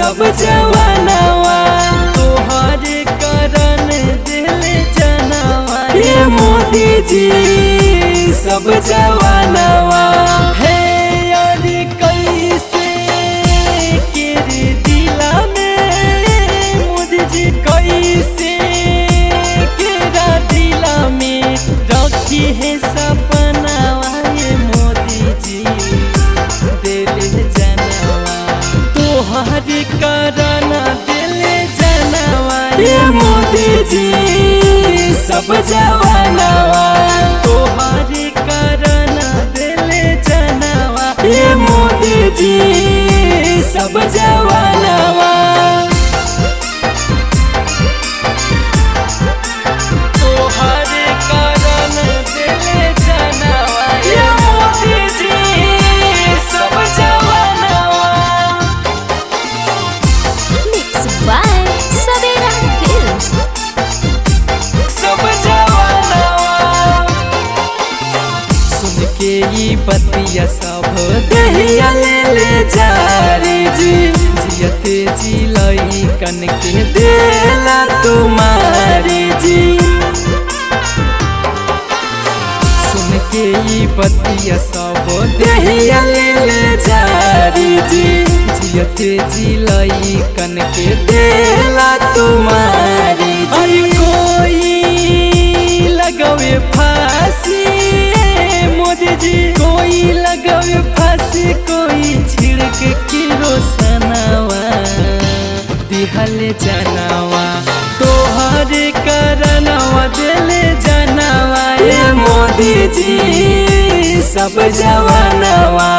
सब जवानवा तोहरे करन दिले जनवा ये मोदी जी सब जवानवा हे यार कैसे केरे दिला में मोदी जी कैसे केरा दिला में रखी है सपनावा ये मोदी जी दिले जनवा तोहरे करन दिले जनवा ये मोदी जी सब जवानवा तोहरे करन दिले जनवा ये मोदी जी सब जवानवा तोहरे करन दिले जनवा ये मोदी जी सब जवानवा Mixed by Savera Films. सब जवानवा सुन के ई बतिया सब दहिया ले जारी जी जियते जी लई कन के देला तुम्हारी जी सुन के ई बतिया सब दहिया ले जारी जी जियते जी लई कन के देला तुम्हारी जी कोई लगावे फांसी मोदी जी कोई लगावे फांसी कोई छिड़क के रोशनवा दिहल जनवा तोहरे करनवा दिले जनवा ये मोदी जी सब जवानवा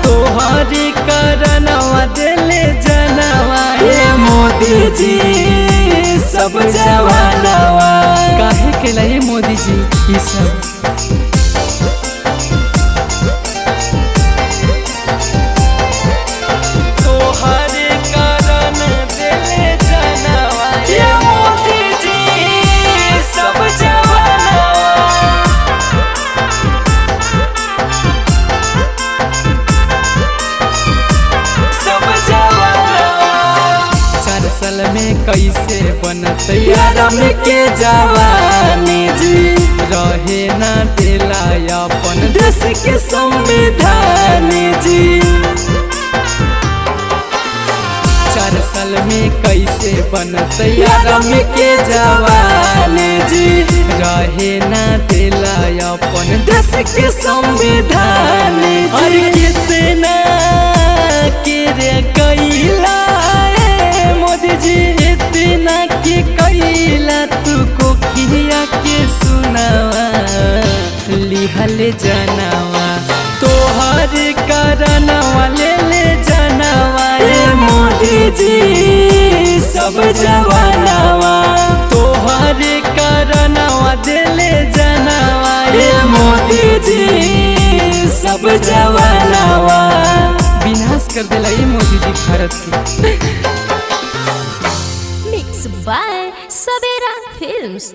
तोहरे करनवा दिले जनवा ये मोदी जी सब जवानवा काहे के लिए मोदी जी ये सब तोहरे करन दिले जनवा ये मोदी जी सब जवानवा सब जवानवा 4 साल में कैसे बनते आराम के जवानी जी रहे ना दिला अपन देश के संविधान जी 4 साल में कैसे बनते आराम के जवान जी रहे ना दिला अपन देश के संविधान और कितना के रे कैला मोदी जी इतना के कैला तू को किया के सुनावा लिहल जनवा तोहरे करनवा ले जनवा ये मोदी जी सब जवानवा तोहरे करनवा दिले जनवा ये मोदी जी सब जवानवा विनाश कर दिला ये मोदी जी भारत की Mixed by Savera Films.